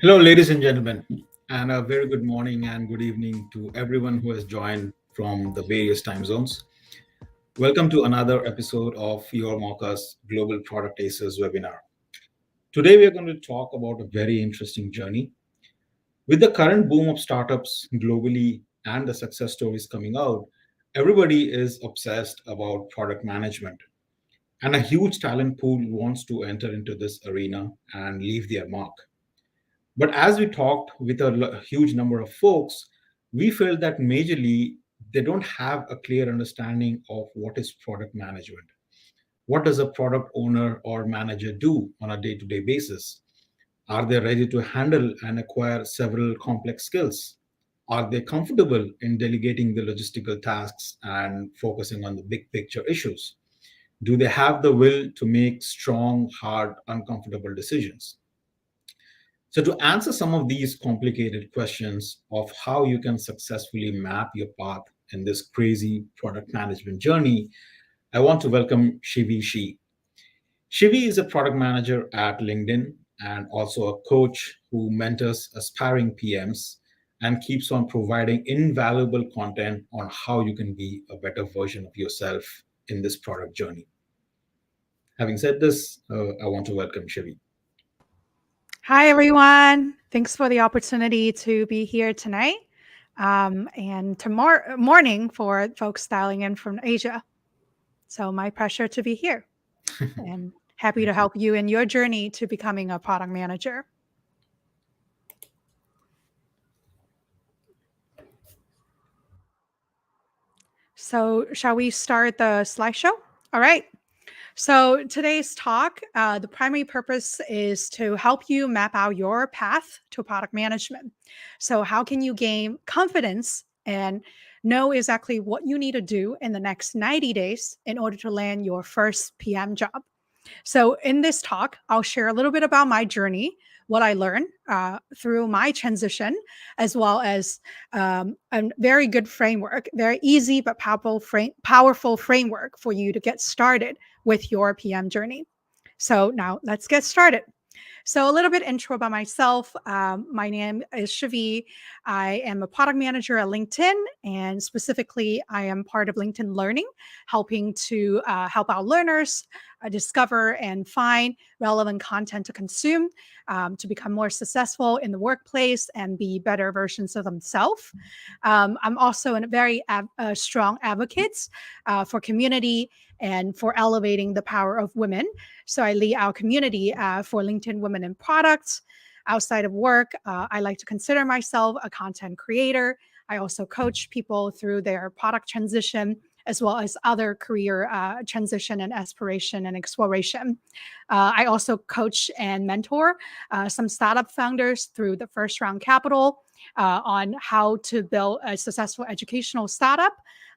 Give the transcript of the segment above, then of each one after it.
Hello, ladies and gentlemen, and a very good morning and good evening to everyone who has joined from the various time zones. Welcome to another episode of YourMauka's Global Product Acers Webinar. Today, we are going to talk about a very interesting journey. With the current boom of startups globally and the success stories coming out, everybody is obsessed about product management. And a huge talent pool wants to enter into this arena and leave their mark. But as we talked with a huge number of folks, we felt that majorly they don't have a clear understanding of what is product management. What does a product owner or manager do on a day to day basis? Are they ready to handle and acquire several complex skills? Are they comfortable in delegating the logistical tasks and focusing on the big picture issues? Do they have the will to make strong, hard, uncomfortable decisions? So, to answer some of these complicated questions of how you can successfully map your path in this crazy product management journey, I want to welcome Shyvee Shi. Shyvee is a product manager at LinkedIn and also a coach who mentors aspiring PMs and keeps on providing invaluable content on how you can be a better version of yourself in this product journey. Having said this, I want to welcome Shyvee. Hi, everyone. Thanks for the opportunity to be here tonight and tomorrow morning for folks dialing in from Asia. So, my pleasure to be here and happy to Thank you. help you in your journey to becoming a product manager. So, shall we start the slideshow? All right. So, today's talk, the primary purpose is to help you map out your path to product management. So, how can you gain confidence and know exactly what you need to do in the next 90 days in order to land your first PM job? So, in this talk, I'll share a little bit about my journey, what I learned through my transition, as well as a very good framework, very easy but powerful framework for you to get started with your PM journey. So, now let's get started. So, a little bit intro about myself. My name is Shyvee. I am a product manager at LinkedIn, and specifically, I am part of LinkedIn Learning, helping to help our learners discover and find relevant content to consume to become more successful in the workplace and be better versions of themselves. I'm also a very strong advocate for community and for elevating the power of women. So I lead our community for LinkedIn Women in Products. Outside of work, I like to consider myself a content creator. I also coach people through their product transition, as well as other career transition and aspiration and exploration. I also coach and mentor some startup founders through the first round capital on how to build a successful educational startup.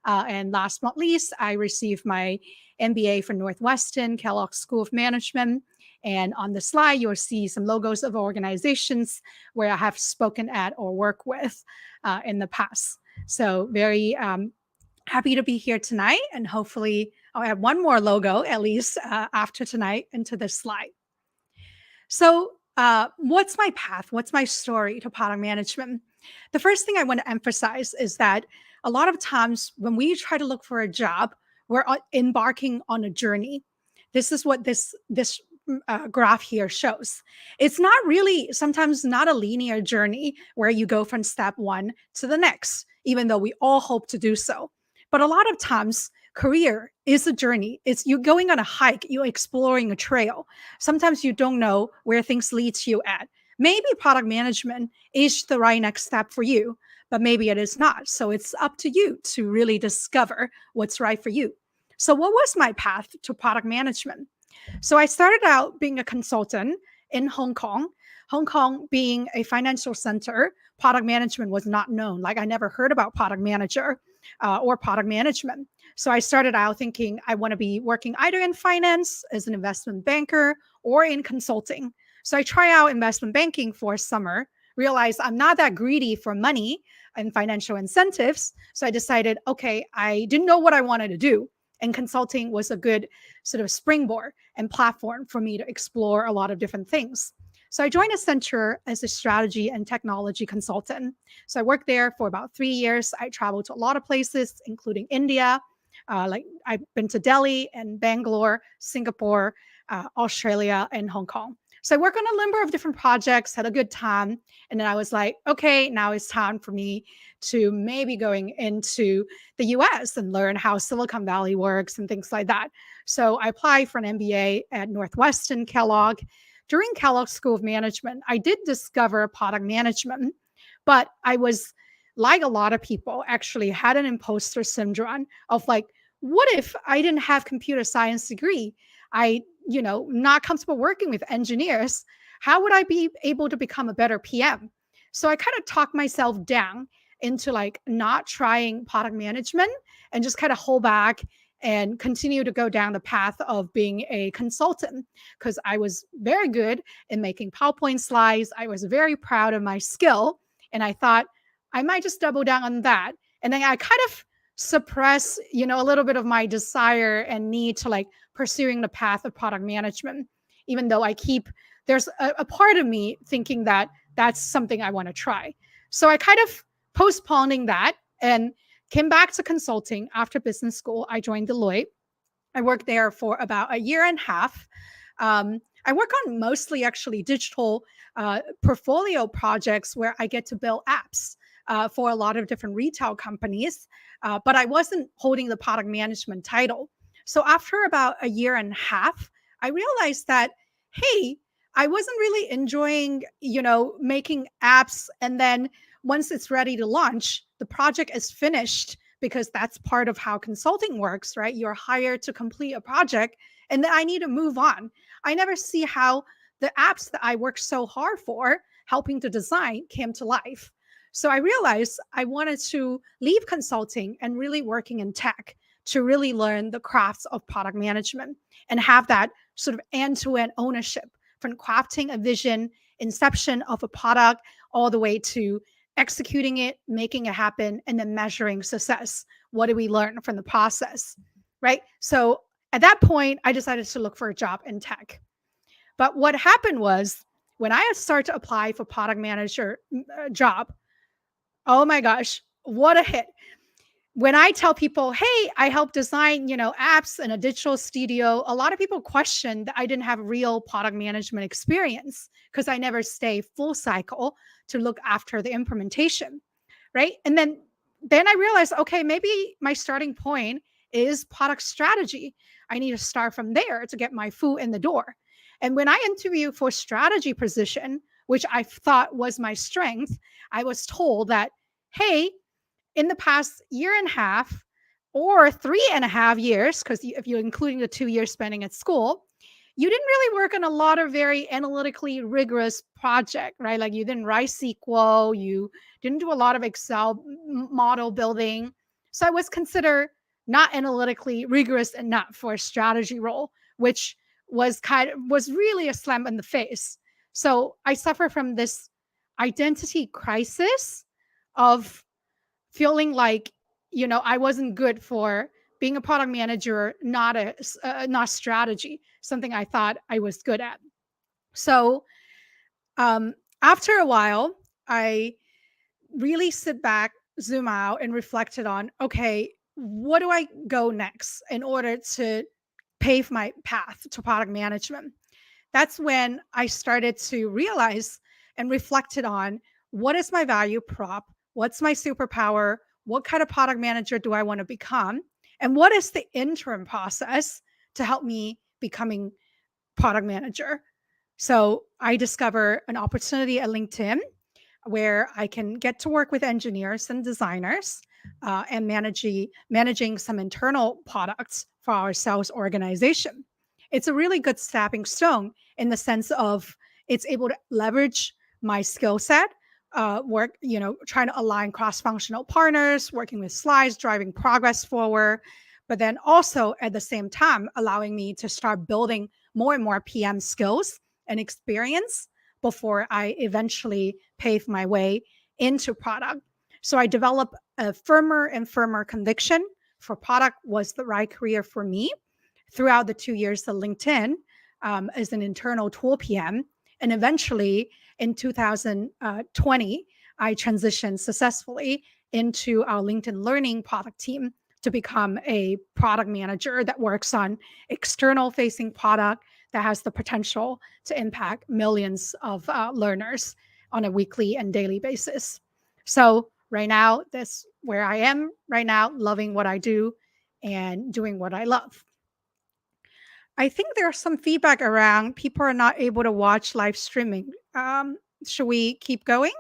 And last but not least, I received my MBA from Northwestern, Kellogg School of Management. And on the slide, you'll see some logos of organizations where I have spoken at or worked with in the past. So, very happy to be here tonight. And hopefully, I'll add one more logo at least after tonight into this slide. So, what's my path? What's my story to product management? The first thing I want to emphasize is that a lot of times when we try to look for a job, we're embarking on a journey. This is what this graph here shows. It's not really sometimes not a linear journey where you go from step one to the next, even though we all hope to do so. But a lot of times, career is a journey. It's you going on a hike, you're exploring a trail. Sometimes you don't know where things lead you at. Maybe product management is the right next step for you, but maybe it is not. So it's up to you to really discover what's right for you. So, what was my path to product management? So, I started out being a consultant in Hong Kong. Hong Kong being a financial center, product management was not known. Like, I never heard about product manager or product management. So, I started out thinking I want to be working either in finance as an investment banker or in consulting. So, I try out investment banking for a summer, realized I'm not that greedy for money and financial incentives. So, I decided, okay, I didn't know what I wanted to do. And consulting was a good sort of springboard and platform for me to explore a lot of different things. So I joined Accenture as a strategy and technology consultant. So I worked there for about 3 years. I traveled to a lot of places, including India. Like I've been to Delhi and Bangalore, Singapore, Australia, and Hong Kong. So I worked on a number of different projects, had a good time. And then I was like, okay, now it's time for me to maybe going into the US and learn how Silicon Valley works and things like that. So I applied for an MBA at Northwestern Kellogg. During Kellogg School of Management, I did discover product management, but I was like a lot of people actually had an imposter syndrome of like, what if I didn't have computer science degree? I, not comfortable working with engineers. How would I be able to become a better PM? So I kind of talked myself down into like not trying product management and just kind of hold back and continue to go down the path of being a consultant because I was very good in making PowerPoint slides. I was very proud of my skill. And I thought I might just double down on that. And then I kind of suppress, a little bit of my desire and need to like pursuing the path of product management, even though there's a part of me thinking that that's something I want to try. So I kind of postponing that and came back to consulting after business school. I joined Deloitte. I worked there for about a year and a half. I work on mostly actually digital portfolio projects where I get to build apps for a lot of different retail companies, but I wasn't holding the product management title. So after about a year and a half, I realized that, hey, I wasn't really enjoying, making apps. And then once it's ready to launch, the project is finished because that's part of how consulting works, right? You're hired to complete a project and then I need to move on. I never see how the apps that I worked so hard for helping to design came to life. So I realized I wanted to leave consulting and really working in tech to really learn the crafts of product management and have that sort of end-to-end ownership from crafting a vision, inception of a product, all the way to executing it, making it happen, and then measuring success. What do we learn from the process? Right. So at that point, I decided to look for a job in tech. But what happened was when I started to apply for product manager job, oh my gosh, what a hit. When I tell people, hey, I help design, apps in a digital studio, a lot of people question that I didn't have real product management experience because I never stay full cycle to look after the implementation, right? And then I realized, okay, maybe my starting point is product strategy. I need to start from there to get my foot in the door. And when I interviewed for strategy position, which I thought was my strength, I was told that, hey, in the past year and a half or 3.5 years, because if you're including the 2 years spending at school, you didn't really work on a lot of very analytically rigorous project, right? Like you didn't write SQL, you didn't do a lot of Excel model building. So I was considered not analytically rigorous enough for a strategy role, which was really a slam in the face. So I suffer from this identity crisis of feeling like I wasn't good for being a product manager, not strategy, something I thought I was good at. So after a while, I really sit back, zoom out, and reflected on, okay, what do I go next in order to pave my path to product management? That's when I started to realize and reflected on what is my value prop? What's my superpower? What kind of product manager do I want to become? And what is the interim process to help me becoming product manager? So I discover an opportunity at LinkedIn where I can get to work with engineers and designers and managing some internal products for our sales organization. It's a really good stepping stone in the sense of it's able to leverage my skill set, work, trying to align cross-functional partners, working with slides, driving progress forward, but then also at the same time allowing me to start building more and more PM skills and experience before I eventually pave my way into product. So I developed a firmer and firmer conviction for product was the right career for me throughout the 2 years of LinkedIn as an internal tool PM. And eventually in 2020, I transitioned successfully into our LinkedIn Learning product team to become a product manager that works on external facing product that has the potential to impact millions of learners on a weekly and daily basis. So right now, that's where I am right now, loving what I do and doing what I love. I think there's some feedback around people are not able to watch live streaming. Should we keep going?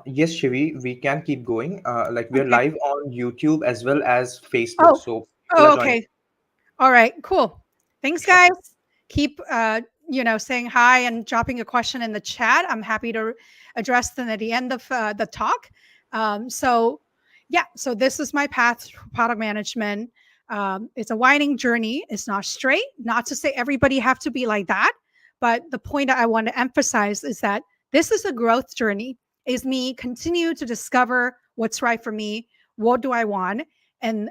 Yes, Shivi, we can keep going. Like we're Okay. live on YouTube as well as Facebook, Oh, so people are oh, joining. okay. All right, cool. Thanks, Sure. guys. Keep saying hi and dropping a question in the chat. I'm happy to address them at the end of the talk. So yeah, so this is my path to product management. It's a winding journey. It's not straight. Not to say everybody have to be like that, but the point that I want to emphasize is that this is a growth journey. Is me continue to discover what's right for me. What do I want? And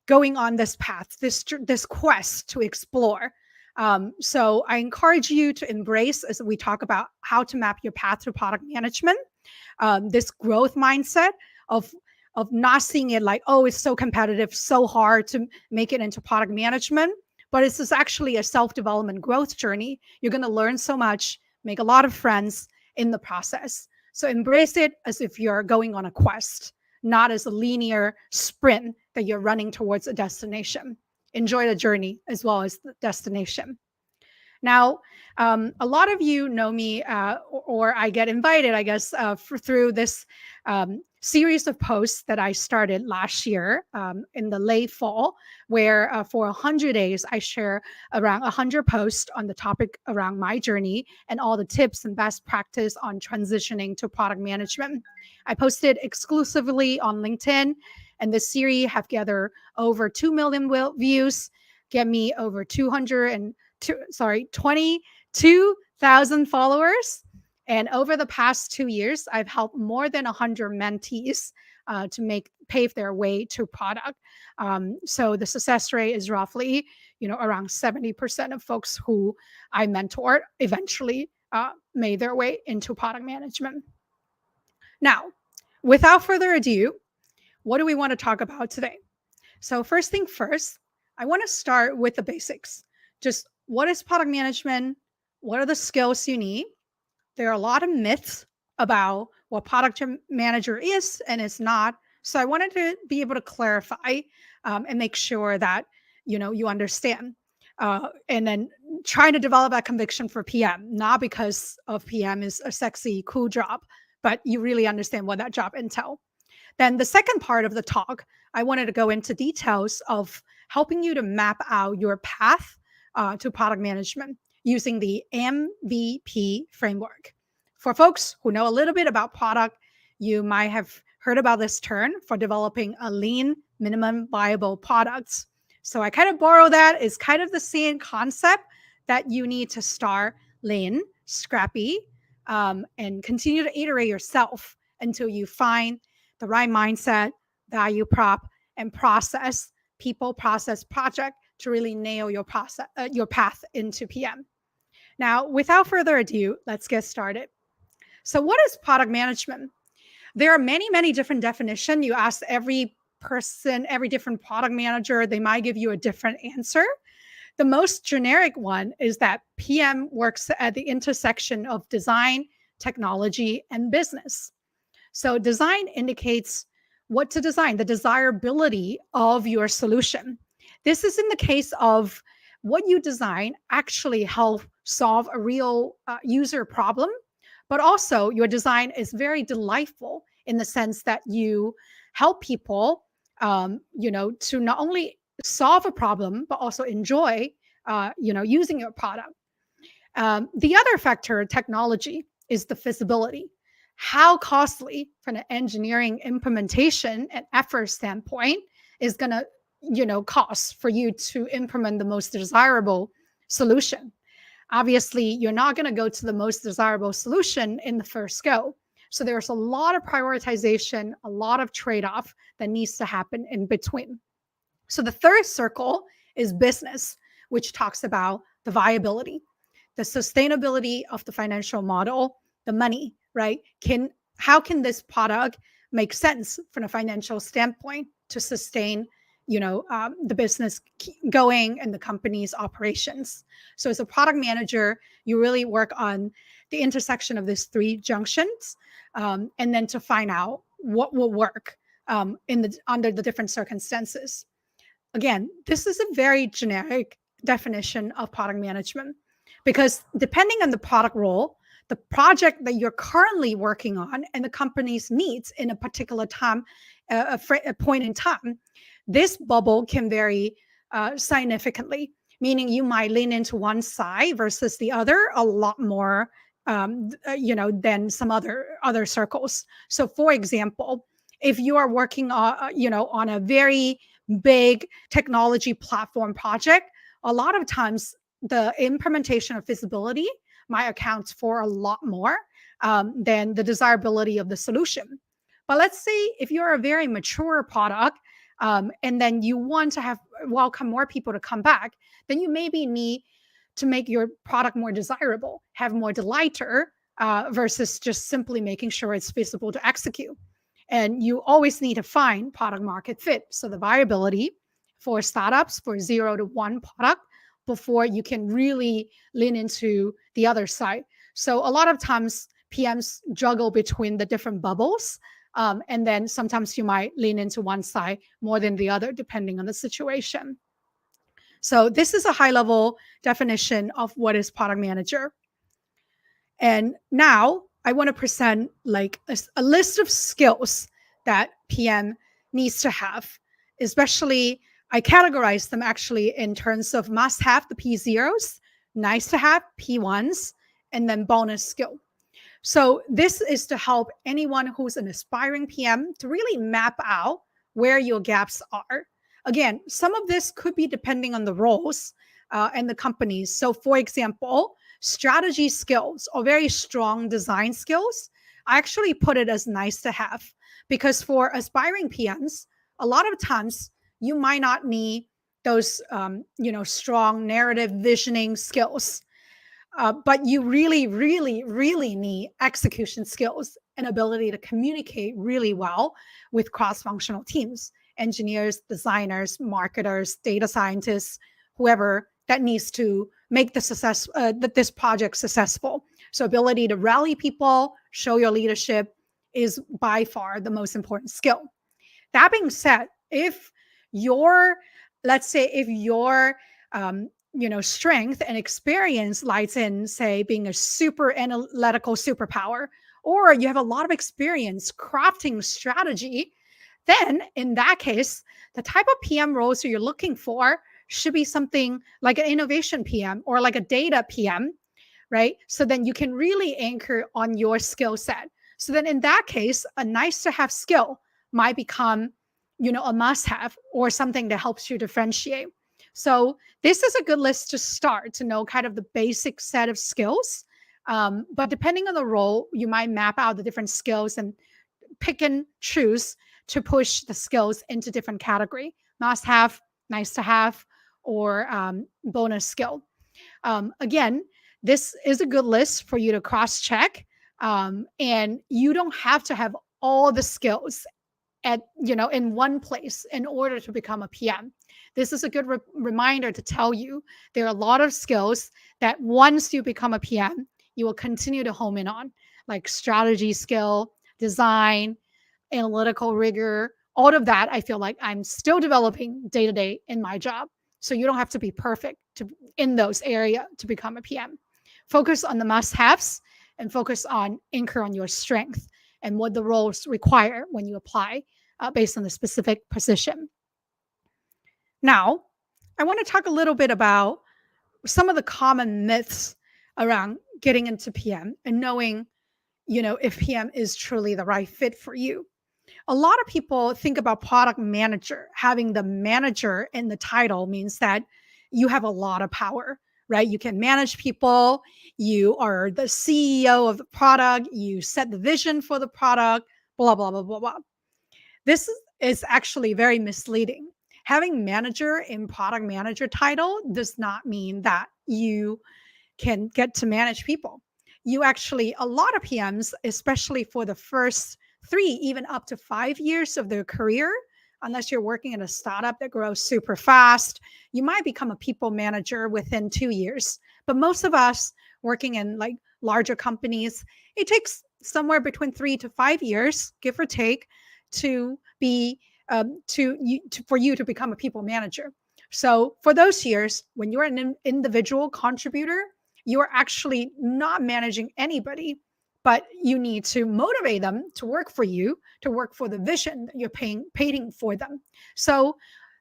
going on this path, this quest to explore. So I encourage you to embrace, as we talk about how to map your path to product management, this growth mindset of not seeing it like, oh, it's so competitive, so hard to make it into product management. But it's just actually a self-development growth journey. You're going to learn so much, make a lot of friends in the process. So embrace it as if you're going on a quest, not as a linear sprint that you're running towards a destination. Enjoy the journey as well as the destination. Now, a lot of you know me, or I get invited, I guess, through this series of posts that I started last year in the late fall, where for 100 days, I share around 100 posts on the topic around my journey and all the tips and best practice on transitioning to product management. I posted exclusively on LinkedIn, and this series have gathered over 2 million views, get me over 22,000 followers. And over the past 2 years, I've helped more than 100 mentees to pave their way to product. So the success rate is roughly, around 70% of folks who I mentored eventually made their way into product management. Now, without further ado, what do we want to talk about today? So first thing first, I want to start with the basics. Just what is product management? What are the skills you need? There are a lot of myths about what product manager is and is not. So I wanted to be able to clarify and make sure that you understand. And then trying to develop that conviction for PM, not because of PM is a sexy, cool job, but you really understand what that job entails. Then the second part of the talk, I wanted to go into details of helping you to map out your path to product management using the MVP framework. For folks who know a little bit about product, you might have heard about this term for developing a lean minimum viable products. So I kind of borrow that. It's kind of the same concept that you need to start lean, scrappy, and continue to iterate yourself until you find the right mindset, value prop, and process, people, process, project to really nail your process, your path into PM. Now, without further ado, let's get started. So, what is product management? There are many, many different definitions. You ask every person, every different product manager, they might give you a different answer. The most generic one is that PM works at the intersection of design, technology, and business. So design indicates what to design, the desirability of your solution. This is in the case of what you design actually help solve a real user problem, but also your design is very delightful in the sense that you help people, to not only solve a problem but also enjoy, using your product. The other factor, technology, is the feasibility. How costly from an engineering implementation and effort standpoint is going to, cost for you to implement the most desirable solution. Obviously, you're not going to go to the most desirable solution in the first go. So there's a lot of prioritization, a lot of trade-off that needs to happen in between. So the third circle is business, which talks about the viability, the sustainability of the financial model, the money, right? How can this product make sense from a financial standpoint to sustain, the business going and the company's operations? So as a product manager, you really work on the intersection of these three junctions, and then to find out what will work under the different circumstances. Again, this is a very generic definition of product management, because depending on the product role, the project that you're currently working on, and the company's needs in a particular time, a point in time, this bubble can vary significantly, meaning you might lean into one side versus the other a lot more, than some other circles. So for example, if you are working on a very big technology platform project, a lot of times the implementation of feasibility might account for a lot more than the desirability of the solution. But let's say if you're a very mature product, and then you want to welcome more people to come back, then you maybe need to make your product more desirable, have more delighter, versus just simply making sure it's feasible to execute. And you always need to find product market fit. So the viability for startups, for 0 to 1 product, before you can really lean into the other side. So a lot of times PMs juggle between the different bubbles. And then sometimes you might lean into one side more than the other, depending on the situation. So this is a high level definition of what is product manager. And now I want to present like a list of skills that PM needs to have, especially I categorize them actually in terms of must have, the P0s, nice to have, P1s, and then bonus skill. So this is to help anyone who's an aspiring PM to really map out where your gaps are. Again, some of this could be depending on the roles and the companies. So for example, strategy skills or very strong design skills, I actually put it as nice to have, because for aspiring PMs, a lot of times you might not need those strong narrative visioning skills. But you really, really, really need execution skills and ability to communicate really well with cross-functional teams, engineers, designers, marketers, data scientists, whoever that needs to make this project successful. So ability to rally people, show your leadership is by far the most important skill. That being said, let's say if your strength and experience lies in, say, being a super analytical superpower, or you have a lot of experience crafting strategy, then in that case, the type of PM roles that you're looking for should be something like an innovation PM or like a data PM, right? So then you can really anchor on your skill set. So then in that case, a nice to have skill might become, a must have or something that helps you differentiate. So this is a good list to start to know kind of the basic set of skills. But depending on the role, you might map out the different skills and pick and choose to push the skills into different category: must have, nice to have, or bonus skill. Again, this is a good list for you to cross check. And you don't have to have all the skills in one place in order to become a PM. This is a good reminder to tell you there are a lot of skills that once you become a PM, you will continue to home in on, like strategy skill, design, analytical rigor, all of that. I feel like I'm still developing day to day in my job. So you don't have to be perfect in those areas to become a PM. Focus on the must-haves and focus on anchor on your strength and what the roles require when you apply based on the specific position. Now, I want to talk a little bit about some of the common myths around getting into PM and knowing, if PM is truly the right fit for you. A lot of people think about product manager. Having the manager in the title means that you have a lot of power, right? You can manage people. You are the CEO of the product. You set the vision for the product, blah, blah, blah, blah, blah. This is actually very misleading. having manager in product manager title does not mean that you can get to manage people. You actually, a lot of PMs, especially for the first 3, even up to 5 years of their career, unless you're working in a startup that grows super fast, you might become a people manager within 2 years. But most of us working in like larger companies, it takes somewhere between 3 to 5 years, give or take, to be for you to become a people manager. So for those years, when you're an individual contributor, you are actually not managing anybody, but you need to motivate them to work for you, to work for the vision that you're paying for them. So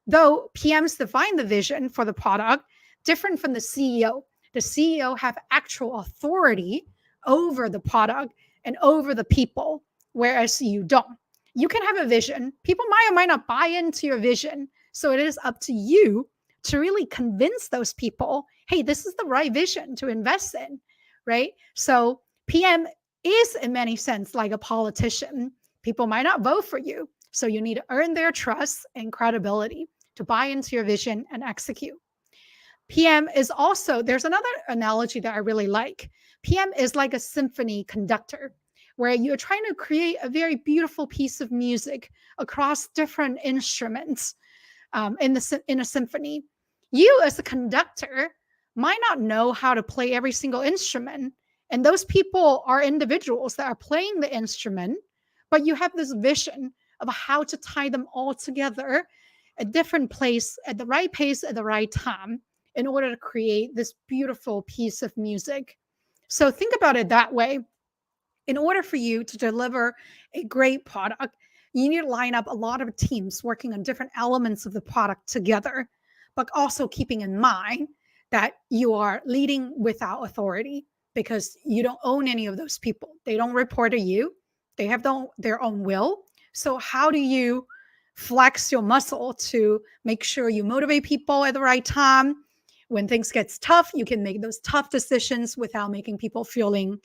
though PMs define the vision for the product, different from the CEO. The CEO have actual authority over the product and over the people, whereas you don't. You can have a vision. People might or might not buy into your vision. So it is up to you to really convince those people, hey, this is the right vision to invest in, right? So PM is in many sense like a politician. People might not vote for you. So you need to earn their trust and credibility to buy into your vision and execute. PM is also, there's another analogy that I really like. PM is like a symphony conductor, where you're trying to create a very beautiful piece of music across different instruments in a symphony. You as a conductor might not know how to play every single instrument, and those people are individuals that are playing the instrument, but you have this vision of how to tie them all together at different place, at the right pace, at the right time, in order to create this beautiful piece of music. So think about it that way. In order for you to deliver a great product, you need to line up a lot of teams working on different elements of the product together, but also keeping in mind that you are leading without authority, because you don't own any of those people. They don't report to you. They have their own will. So how do you flex your muscle to make sure you motivate people at the right time? When things gets tough, you can make those tough decisions without making people feeling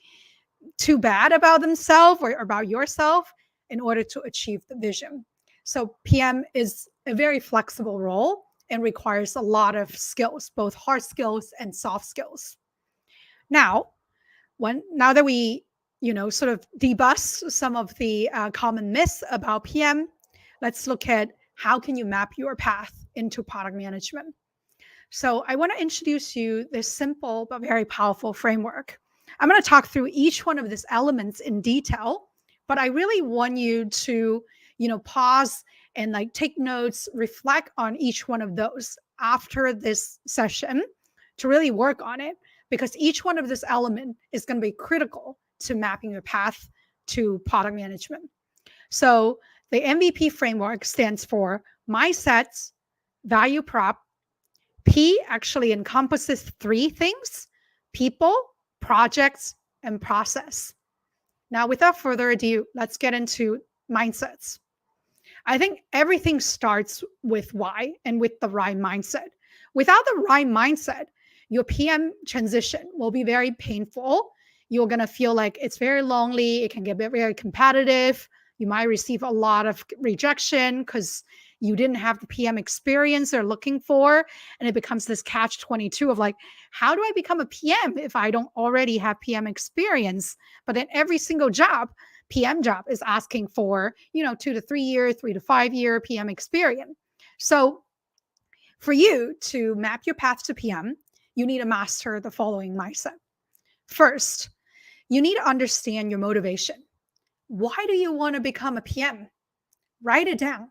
too bad about themselves or about yourself, in order to achieve the vision. So PM is a very flexible role and requires a lot of skills, both hard skills and soft skills. Now that we sort of debust some of the common myths about PM, let's look at how can you map your path into product management. So I want to introduce you this simple but very powerful framework. I'm going to talk through each one of these elements in detail, but I really want you to, pause and like take notes, reflect on each one of those after this session to really work on it, because each one of this element is going to be critical to mapping your path to product management. So the MVP framework stands for mindsets, value prop. P actually encompasses 3 things: people, projects, and process. Now, without further ado, let's get into mindsets. I think everything starts with why and with the right mindset. Without the right mindset, your PM transition will be very painful. You're going to feel like it's very lonely. It can get very competitive. You might receive a lot of rejection because you didn't have the PM experience they're looking for. And it becomes this catch-22 of like, how do I become a PM if I don't already have PM experience? But then every single PM job is asking for, 2 to 3 year, 3 to 5 year PM experience. So for you to map your path to PM, you need to master the following mindset. First, you need to understand your motivation. Why do you want to become a PM? Write it down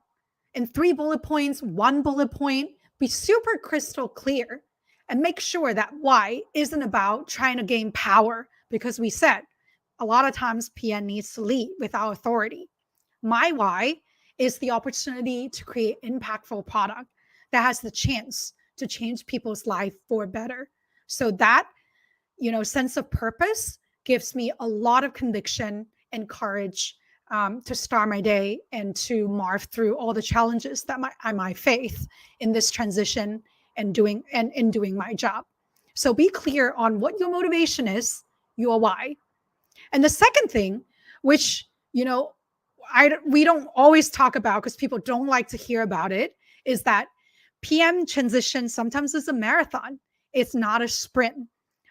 in 3 bullet points, 1 bullet point. Be super crystal clear and make sure that why isn't about trying to gain power, because we said a lot of times PM needs to lead without authority. My why is the opportunity to create impactful product that has the chance to change people's life for better. So that, sense of purpose gives me a lot of conviction and courage to start my day and to march through all the challenges that I might face in this transition and in doing my job. So be clear on what your motivation is, your why. And the second thing, which we don't always talk about because people don't like to hear about it, is that PM transition sometimes is a marathon. It's not a sprint,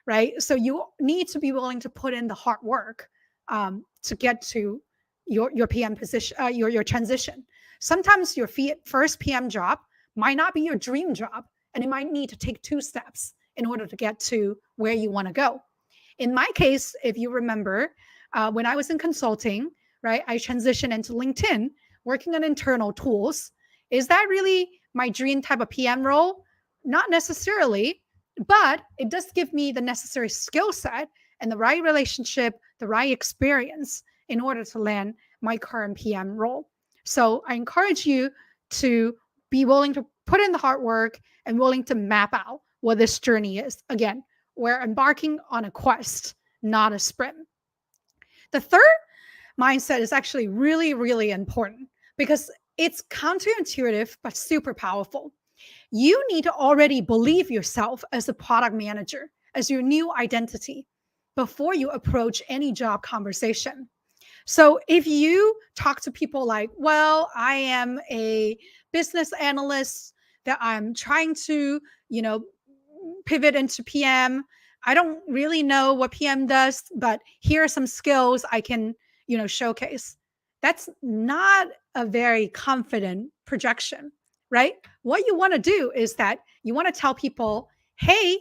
right? So you need to be willing to put in the hard work to get to your PM position, your transition. Sometimes your first PM job might not be your dream job, and it might need to take 2 steps in order to get to where you want to go. In my case, if you remember, when I was in consulting, right, I transitioned into LinkedIn, working on internal tools. Is that really my dream type of PM role? Not necessarily, but it does give me the necessary skill set and the right relationship, the right experience in order to land my current PM role. So I encourage you to be willing to put in the hard work and willing to map out what this journey is. Again, we're embarking on a quest, not a sprint. The third mindset is actually really, really important because it's counterintuitive, but super powerful. You need to already believe yourself as a product manager, as your new identity, before you approach any job conversation. So if you talk to people like, well, I am a business analyst that I'm trying to, pivot into PM. I don't really know what PM does, but here are some skills I can, showcase. That's not a very confident projection, right? What you want to do is that you want to tell people, hey,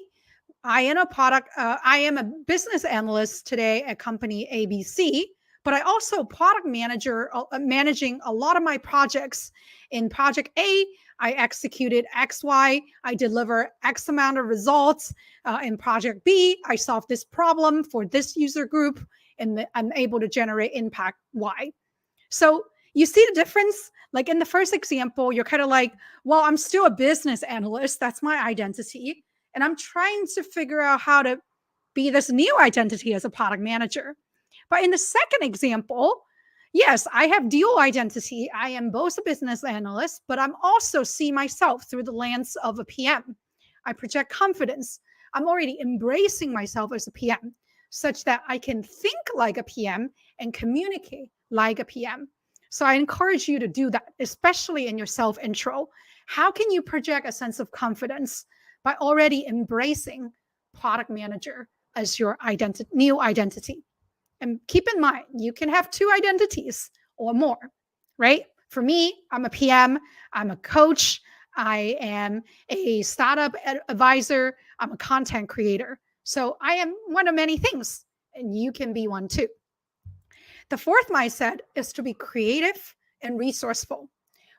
I am a business analyst today at company ABC, but I also product manager, managing a lot of my projects. In project A, I executed X, Y, I deliver X amount of results. In project B, I solved this problem for this user group, and I'm able to generate impact Y. So you see the difference? Like in the first example, you're kind of like, well, I'm still a business analyst. That's my identity. And I'm trying to figure out how to be this new identity as a product manager. But in the second example, yes, I have dual identity. I am both a business analyst, but I'm also see myself through the lens of a PM. I project confidence. I'm already embracing myself as a PM such that I can think like a PM and communicate like a PM. So I encourage you to do that, especially in your self-intro. How can you project a sense of confidence by already embracing product manager as your new identity? And keep in mind, you can have 2 identities or more, right? For me, I'm a PM, I'm a coach, I am a startup advisor, I'm a content creator. So I am one of many things, and you can be one too. The fourth mindset is to be creative and resourceful.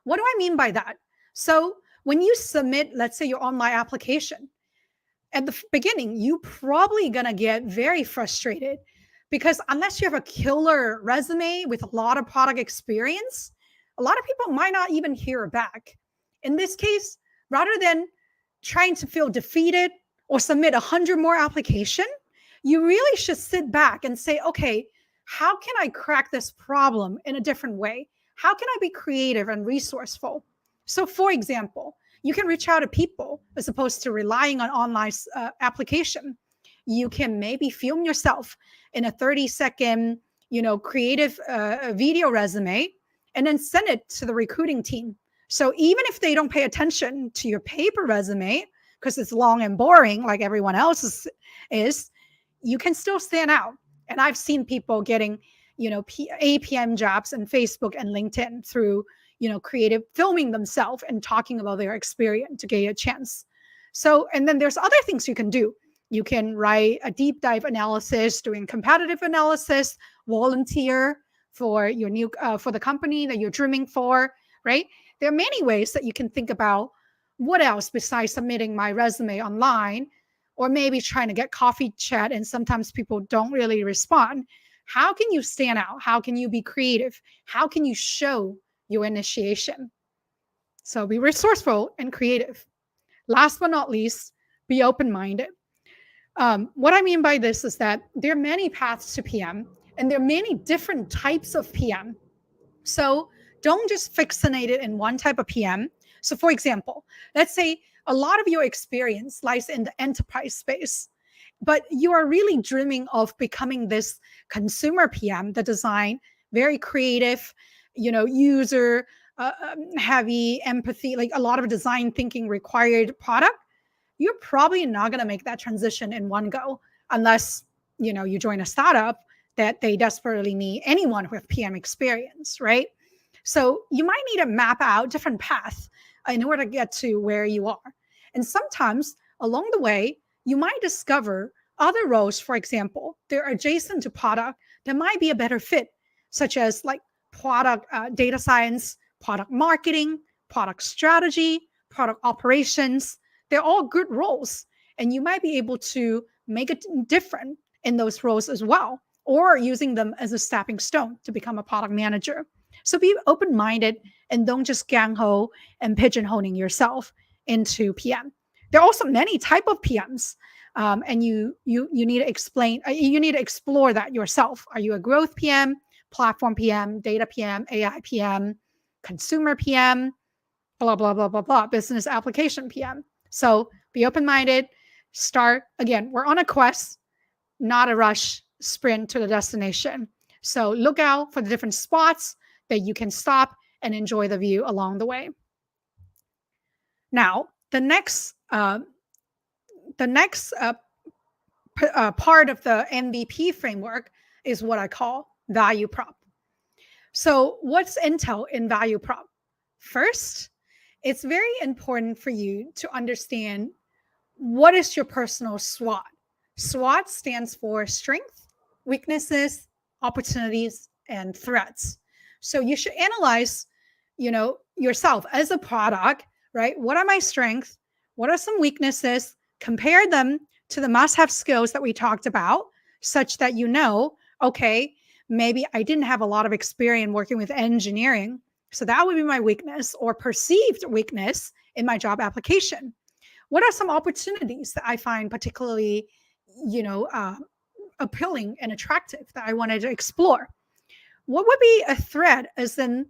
What do I mean by that? So when you submit, let's say, your online application, at the beginning, you probably going to get very frustrated because unless you have a killer resume with a lot of product experience, a lot of people might not even hear back. In this case, rather than trying to feel defeated or submit 100 more applications, you really should sit back and say, okay, how can I crack this problem in a different way? How can I be creative and resourceful? So for example, you can reach out to people as opposed to relying on online application. You can maybe film yourself in a 30-second, creative video resume and then send it to the recruiting team. So even if they don't pay attention to your paper resume because it's long and boring like everyone else's is, you can still stand out. And I've seen people getting, APM jobs in Facebook and LinkedIn through, creative filming themselves and talking about their experience to get a chance. So, and then there's other things you can do. You can write a deep dive analysis, doing competitive analysis, volunteer for your new, for the company that you're dreaming for, right? There are many ways that you can think about what else besides submitting my resume online, or maybe trying to get coffee chat and sometimes people don't really respond. How can you stand out? How can you be creative? How can you show your initiation? So be resourceful and creative. Last but not least, be open-minded. What I mean by this is that there are many paths to PM and there are many different types of PM. So don't just fixate it in one type of PM. So for example, let's say a lot of your experience lies in the enterprise space, but you are really dreaming of becoming this consumer PM that design very creative, user heavy empathy, like a lot of design thinking required product, you're probably not going to make that transition in one go unless you join a startup that they desperately need anyone with PM experience, right? So you might need to map out different paths in order to get to where you are. And sometimes along the way, you might discover other roles, for example, they're adjacent to product that might be a better fit, such as like product data science, product marketing, product strategy, product operations. They're all good roles. And you might be able to make it different in those roles as well, or using them as a stepping stone to become a product manager. So be open-minded and don't just gang ho and pigeonholing yourself into PM. There are also many type of PMs, and you need to explain. You need to explore that yourself. Are you a growth PM, platform PM, data PM, AI PM, consumer PM, blah blah blah blah blah, business application PM? So be open-minded. Start again. We're on a quest, not a rush sprint to the destination. So look out for the different spots that you can stop and enjoy the view along the way. Now, the next part of the MVP framework is what I call value prop. So what's intel in value prop? First, it's very important for you to understand what is your personal SWOT. SWOT stands for strength, weaknesses, opportunities, and threats. So you should analyze, yourself as a product, right? What are my strengths? What are some weaknesses? Compare them to the must-have skills that we talked about, such that okay, maybe I didn't have a lot of experience working with engineering, so that would be my weakness or perceived weakness in my job application. What are some opportunities that I find particularly, appealing and attractive that I wanted to explore? What would be a threat, as in,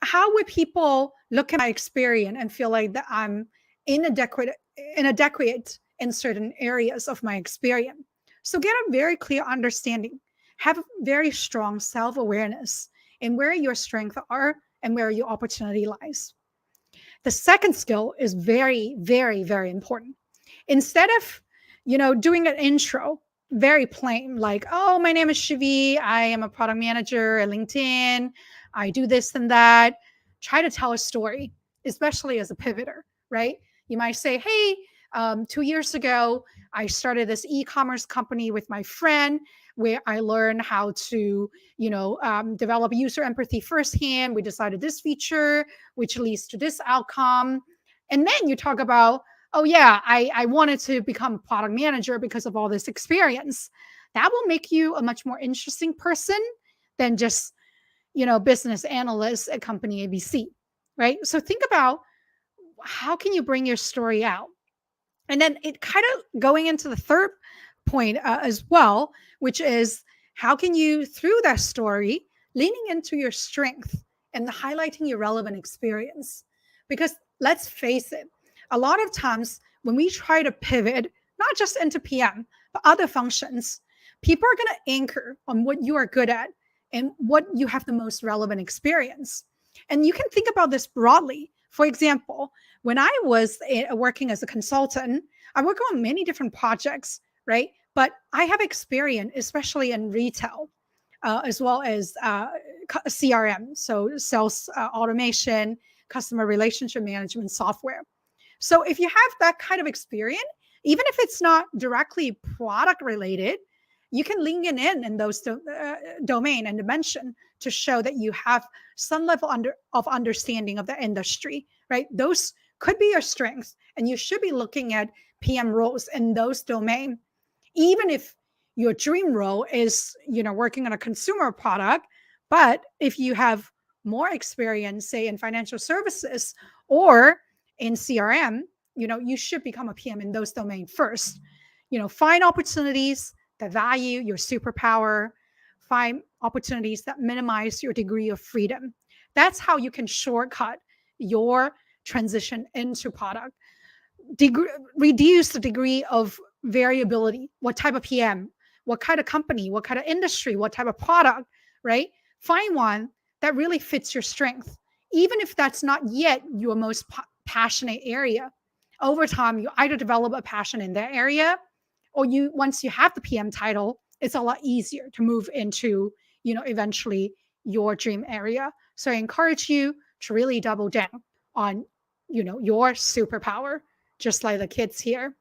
how would people look at my experience and feel like that I'm inadequate in certain areas of my experience? So get a very clear understanding, have very strong self-awareness in where your strengths are and where your opportunity lies. The second skill is very, very, very important. Instead of, doing an intro, very plain, like, oh, my name is Shyvee, I am a product manager at LinkedIn, I do this and that. Try to tell a story, especially as a pivoter, right? You might say, hey, 2 years ago, I started this e-commerce company with my friend where I learned how to, develop user empathy firsthand. We decided this feature, which leads to this outcome. And then you talk about, oh yeah, I wanted to become a product manager because of all this experience. That will make you a much more interesting person than just, business analyst at company ABC, right? So think about how can you bring your story out? And then it kind of going into the third point as well, which is how can you, through that story, leaning into your strength and highlighting your relevant experience? Because let's face it, a lot of times when we try to pivot, not just into PM, but other functions, people are going to anchor on what you are good at and what you have the most relevant experience. And you can think about this broadly. For example, when I was working as a consultant, I worked on many different projects, right? But I have experience, especially in retail, as well as CRM, so sales automation, customer relationship management software. So if you have that kind of experience, even if it's not directly product related, you can link it in those domain and dimension to show that you have some level of understanding of the industry, right? Those could be your strengths, and you should be looking at PM roles in those domain. Even if your dream role is, working on a consumer product, but if you have more experience, say in financial services or in CRM, you should become a PM in those domains first. Find opportunities that value your superpower, find opportunities that minimize your degree of freedom. That's how you can shortcut your transition into product. Reduce the degree of variability. What type of PM, what kind of company, what kind of industry, what type of product, right? Find one that really fits your strength. even if that's not yet your most passionate area, over time, you either develop a passion in that area, or once you have the PM title, it's a lot easier to move into, eventually your dream area. So I encourage you to really double down on, your superpower, just like the kids here.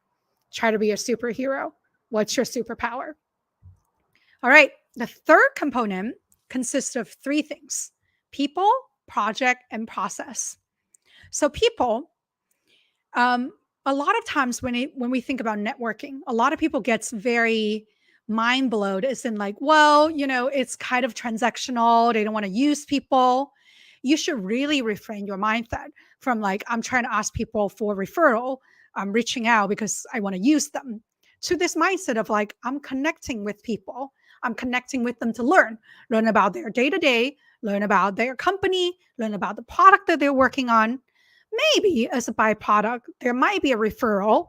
Try to be a superhero. What's your superpower? All right. The third component consists of three things: people, project, and process. So people, a lot of times when we think about networking, a lot of people gets very mind blown. It's in like, well, it's kind of transactional. They don't want to use people. You should really refrain your mindset from like, I'm trying to ask people for referral. I'm reaching out because I want to use them, to this mindset of like, I'm connecting with people. I'm connecting with them to learn about their day to day, learn about their company, learn about the product that they're working on. Maybe as a byproduct, there might be a referral,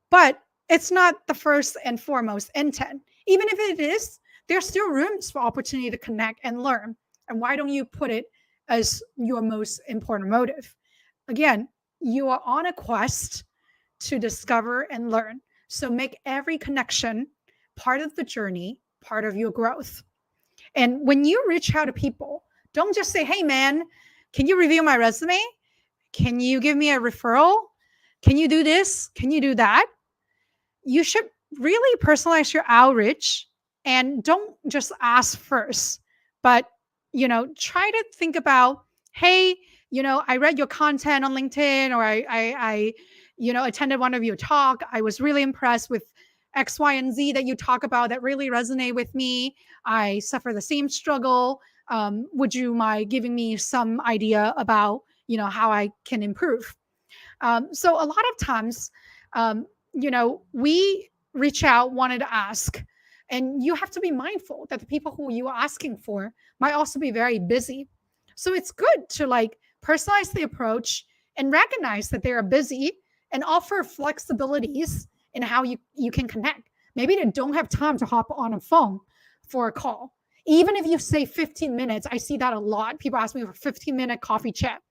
but it's not the first and foremost intent. Even if it is, there's still rooms for opportunity to connect and learn. And why don't you put it as your most important motive? Again, you are on a quest to discover and learn. So make every connection part of the journey, part of your growth. And when you reach out to people, don't just say, hey, man, can you review my resume? Can you give me a referral? Can you do this? Can you do that? You should really personalize your outreach, and don't just ask first, but try to think about, hey, I read your content on LinkedIn, or I attended one of your talk. I was really impressed with X, Y, and Z that you talk about that really resonate with me. I suffer the same struggle. Would you mind giving me some idea about how I can improve? So a lot of times, we reach out, wanted to ask, and you have to be mindful that the people who you are asking for might also be very busy. So it's good to like personalize the approach and recognize that they are busy, and offer flexibilities in how you can connect. Maybe they don't have time to hop on a phone for a call. Even if you say 15 minutes, I see that a lot. People ask me for 15-minute coffee chat.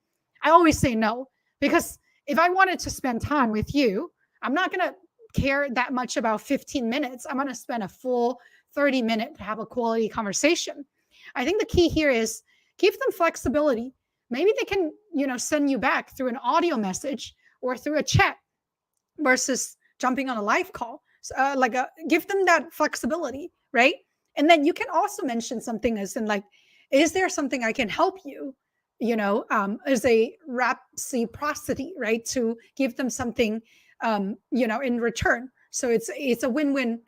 I always say no, because if I wanted to spend time with you, I'm not going to care that much about 15 minutes. I'm going to spend a full 30 minutes to have a quality conversation. I think the key here is give them flexibility. Maybe they can, send you back through an audio message or through a chat versus jumping on a live call. So, give them that flexibility, right? And then you can also mention something as in like, is there something I can help you? As a reciprocity, right? To give them something, in return. So it's a win-win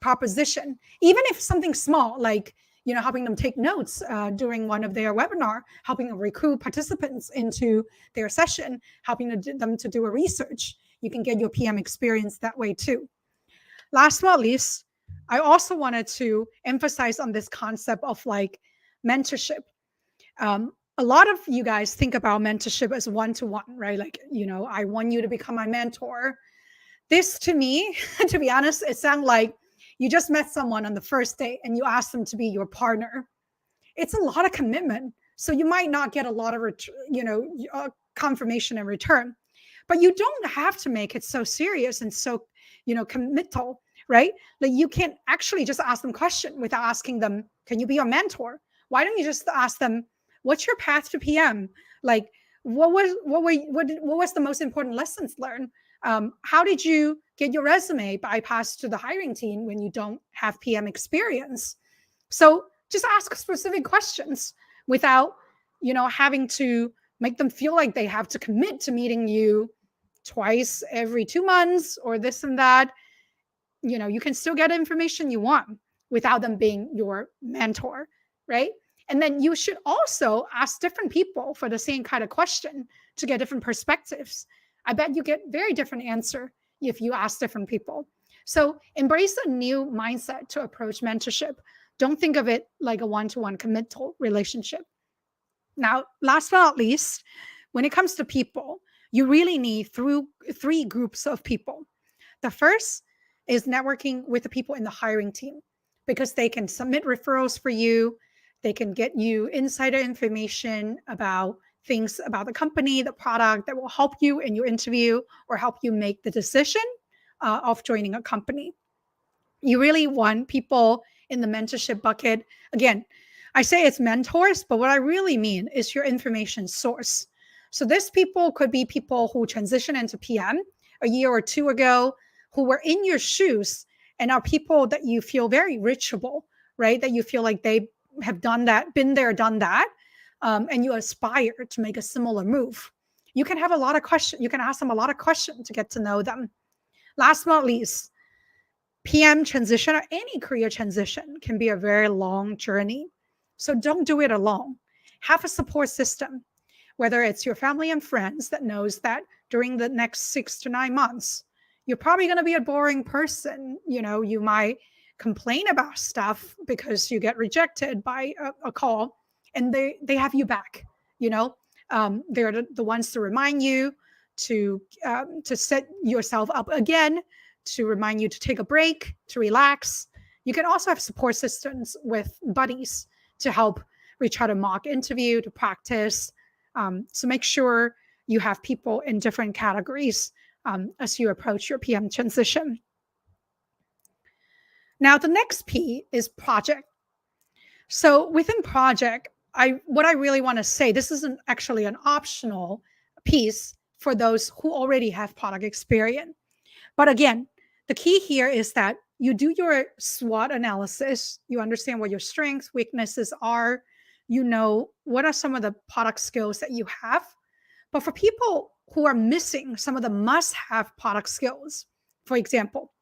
proposition. Even if something small, like helping them take notes during one of their webinar, helping them recruit participants into their session, helping them to do a research. You can get your PM experience that way too. Last but not least, I also wanted to emphasize on this concept of like mentorship. A lot of you guys think about mentorship as one-to-one, right? Like, I want you to become my mentor. This to me, to be honest, it sounds like you just met someone on the first date and you ask them to be your partner. It's a lot of commitment. So you might not get a lot of, confirmation in return, but you don't have to make it so serious and so, committal, right? Like you can actually just ask them question without asking them, can you be your mentor? Why don't you just ask them, what's your path to PM? Like, what was the most important lessons learned? How did you get your resume bypassed to the hiring team when you don't have PM experience? So just ask specific questions without, having to make them feel like they have to commit to meeting you twice every 2 months or this and that. You can still get information you want without them being your mentor, right? And then you should also ask different people for the same kind of question to get different perspectives. I bet you get very different answer if you ask different people. So embrace a new mindset to approach mentorship. Don't think of it like a one-to-one committal relationship. Now, last but not least, when it comes to people, you really need three groups of people. The first is networking with the people in the hiring team, because they can submit referrals for you. They can get you insider information about things about the company, the product that will help you in your interview or help you make the decision of joining a company. You really want people in the mentorship bucket. Again, I say it's mentors, but what I really mean is your information source. So this people could be people who transition into PM a year or two ago, who were in your shoes and are people that you feel very reachable, right? That you feel like they have done that, been there, done that, and you aspire to make a similar move. You can have a lot of questions. You can ask them a lot of questions to get to know them. Last but not least, PM transition or any career transition can be a very long journey. So don't do it alone. Have a support system, whether it's your family and friends that knows that during the next 6 to 9 months, you're probably going to be a boring person. You might complain about stuff because you get rejected by a call, and they have you back. They're the ones to remind you to set yourself up again, to remind you to take a break, to relax. You can also have support systems with buddies to help reach out a mock interview, to practice. So make sure you have people in different categories as you approach your PM transition. Now, the next P is project. So within project, what I really want to say, this isn't actually an optional piece for those who already have product experience. But again, the key here is that you do your SWOT analysis. You understand what your strengths, weaknesses are. You know what are some of the product skills that you have. But for people who are missing some of the must-have product skills, for example,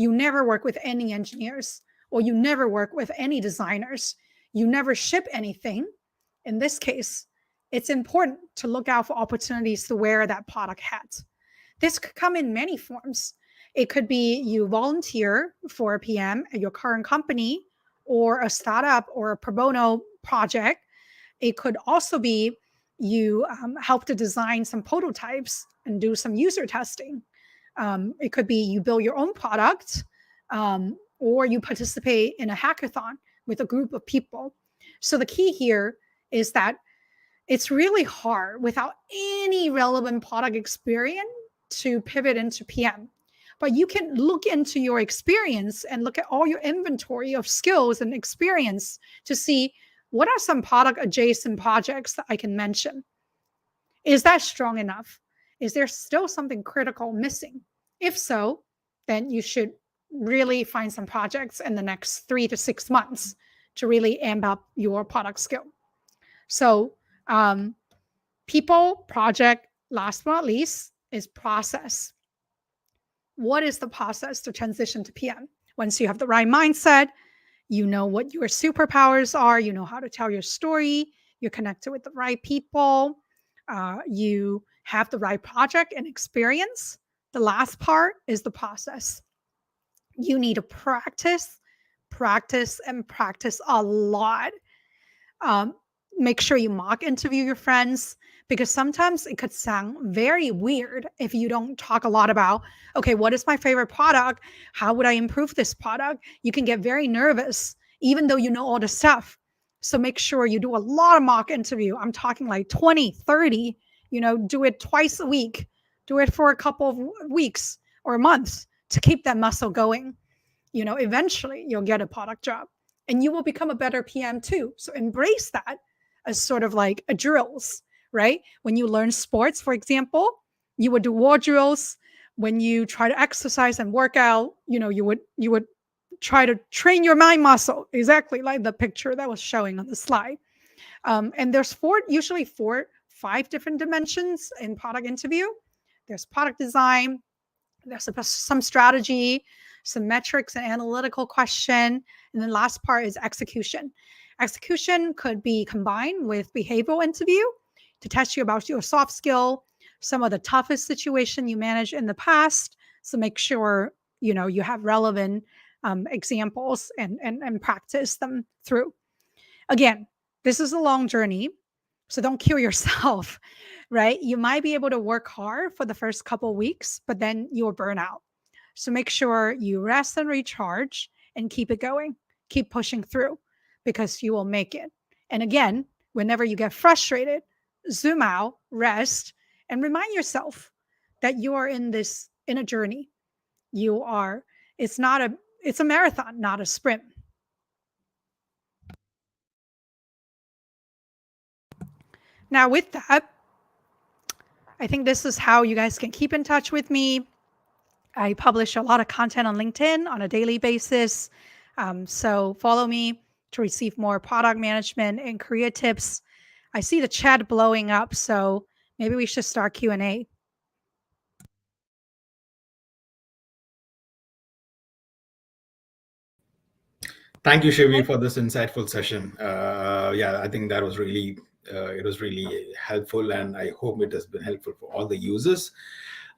you never work with any engineers, or you never work with any designers, you never ship anything. In this case, it's important to look out for opportunities to wear that product hat. This could come in many forms. It could be you volunteer for a PM at your current company, or a startup, or a pro bono project. It could also be you help to design some prototypes and do some user testing. It could be you build your own product, or you participate in a hackathon with a group of people. So the key here is that it's really hard without any relevant product experience to pivot into PM. But you can look into your experience and look at all your inventory of skills and experience to see what are some product adjacent projects that I can mention. Is that strong enough? Is there still something critical missing? If so, then you should really find some projects in the next 3 to 6 months to really amp up your product skill. So people, project, last but not least is process. What is the process to transition to PM? Once you have the right mindset, you know what your superpowers are, you know how to tell your story, you're connected with the right people, you have the right project and experience. The last part is the process. You need to practice, and practice a lot. Make sure you mock interview your friends, because sometimes it could sound very weird if you don't talk a lot about, okay, what is my favorite product? How would I improve this product? You can get very nervous, even though you know all the stuff. So make sure you do a lot of mock interview. I'm talking like 20, 30, do it twice a week. Do it for a couple of weeks or months to keep that muscle going. Eventually you'll get a product job and you will become a better PM too. So embrace that as sort of like a drills, right? When you learn sports, for example, you would do war drills. When you try to exercise and work out, you would try to train your mind muscle, exactly like the picture that was showing on the slide. And there's usually 5 different dimensions in product interview. There's product design, there's some strategy, some metrics and analytical question, and then last part is execution. Execution could be combined with behavioral interview to test you about your soft skill, some of the toughest situation you managed in the past. So make sure you have relevant examples and practice them through. Again, this is a long journey, so don't kill yourself, right? You might be able to work hard for the first couple of weeks, but then you'll burn out. So make sure you rest and recharge and keep it going. Keep pushing through, because you will make it. And again, whenever you get frustrated, zoom out, rest, and remind yourself that you are in a journey. You are, it's not a, it's a marathon, not a sprint. Now, with that, I think this is how you guys can keep in touch with me. I publish a lot of content on LinkedIn on a daily basis. So follow me to receive more product management and career tips. I see the chat blowing up, so maybe we should start Q&A. Thank you, Shyvee, for this insightful session. Yeah, I think that was really it was really helpful, and I hope it has been helpful for all the users.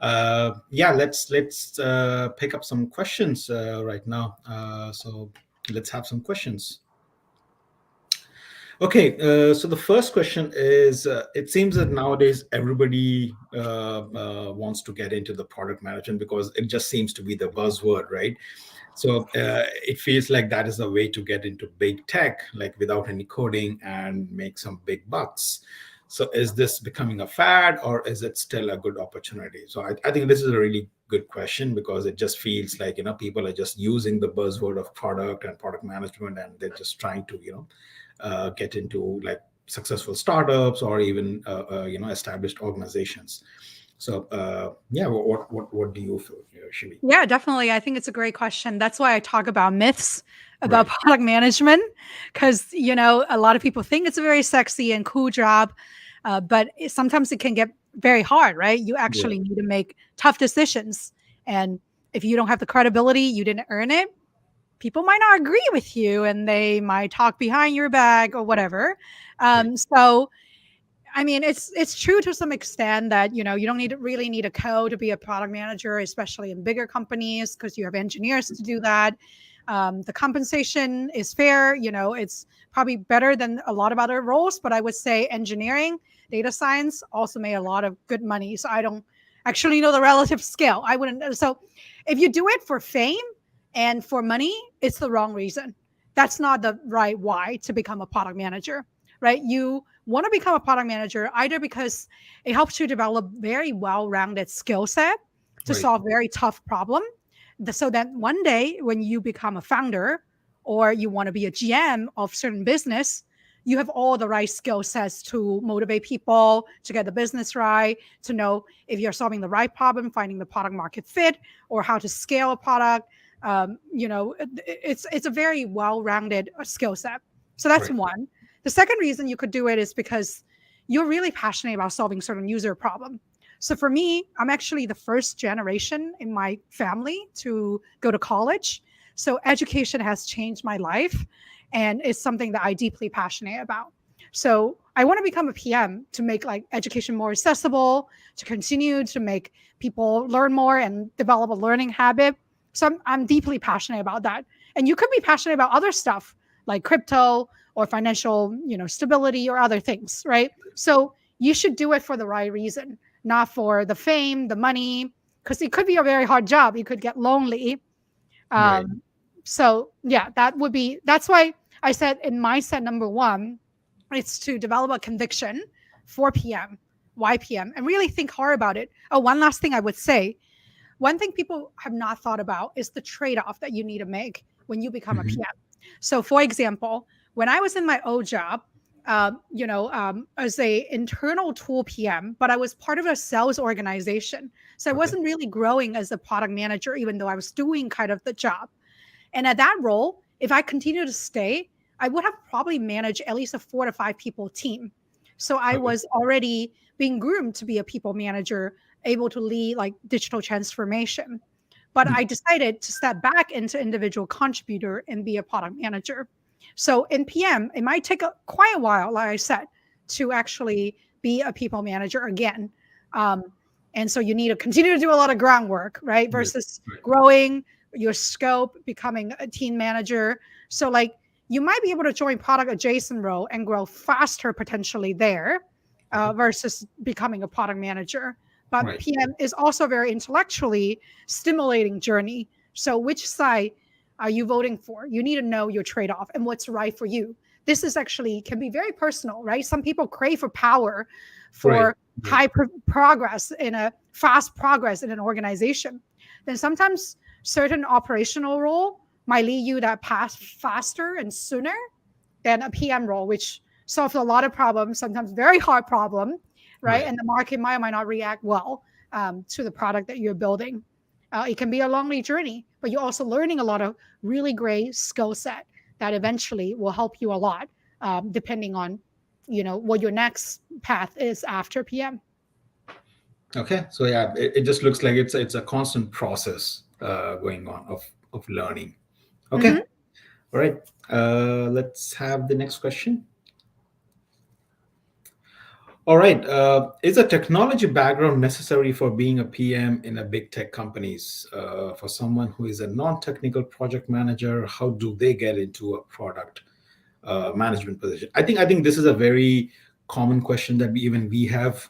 Yeah, let's pick up some questions right now. So let's have some questions. Okay, so the first question is, it seems that nowadays everybody wants to get into the product management because it just seems to be the buzzword, right? So it feels like that is the way to get into big tech, like without any coding and make some big bucks. So is this becoming a fad, or is it still a good opportunity? So I think this is a really good question, because it just feels like, people are just using the buzzword of product and product management, and they're just trying to, get into like successful startups or even established organizations. So yeah, what do you feel, Shyvee? Yeah, definitely. I think it's a great question. That's why I talk about myths about Right. product management, because a lot of people think it's a very sexy and cool job, but sometimes it can get very hard, right? You Yeah. actually need to make tough decisions, and if you don't have the credibility, you didn't earn it. People might not agree with you, and they might talk behind your back or whatever. Right. So I mean, it's true to some extent that you don't really need a code to be a product manager, especially in bigger companies, because you have engineers to do that. The compensation is fair. It's probably better than a lot of other roles, but I would say engineering, data science also made a lot of good money. So I don't actually know the relative scale. I wouldn't. So if you do it for fame and for money, it's the wrong reason. That's not the right why to become a product manager, right? You want to become a product manager either because it helps you develop very well-rounded skill set to Right. solve very tough problem, so that one day when you become a founder or you want to be a GM of certain business, you have all the right skill sets to motivate people, to get the business right, to know if you're solving the right problem, finding the product market fit, or how to scale a product. It's a very well-rounded skill set. So that's Right. one. The second reason you could do it is because you're really passionate about solving certain user problem. So for me, I'm actually the first generation in my family to go to college. So education has changed my life, and it's something that I deeply passionate about. So I want to become a PM to make like education more accessible, to continue to make people learn more and develop a learning habit. So I'm deeply passionate about that. And you could be passionate about other stuff like crypto or financial, stability or other things, right? So you should do it for the right reason, not for the fame, the money, because it could be a very hard job. You could get lonely. Right. Um, so yeah, that's why I said in my set number one, it's to develop a conviction for PM, why PM, and really think hard about it. Oh, one last thing I would say, one thing people have not thought about is the trade-off that you need to make when you become a Mhm. PM. So, for example, when I was in my old job, as a internal tool PM, but I was part of a sales organization. So I Okay. wasn't really growing as a product manager, even though I was doing kind of the job. And at that role, if I continued to stay, I would have probably managed at least a 4 to 5 people team. So I Okay. was already being groomed to be a people manager, able to lead like digital transformation. But Mm. I decided to step back into individual contributor and be a product manager. So in PM, it might take quite a while, like I said, to actually be a people manager again. Um, and so you need to continue to do a lot of groundwork, right? Right. Versus Right. growing your scope, becoming a team manager. So like you might be able to join product adjacent role and grow faster potentially there Okay. versus becoming a product manager. But Right. PM is also very intellectually stimulating journey. So which side are you voting for? You need to know your trade-off and what's right for you. this is actually can be very personal, right? Some people crave for power, Right. for progress in a fast progress in an organization. Then sometimes certain operational role might lead you that path faster and sooner than a PM role, which solves a lot of problems, sometimes very hard problem, right? Right. And the market might or might not react well to the product that you're building. It can be a lonely journey, but you're also learning a lot of really great skill set that eventually will help you a lot, depending on, what your next path is after PM. Okay. So yeah, it just looks like it's a constant process going on of learning. Okay. Mhm. All right. Let's have the next question. All right. Is a technology background necessary for being a PM in a big tech companies? For someone who is a non-technical project manager, how do they get into a product management position? I think this is a very common question that we have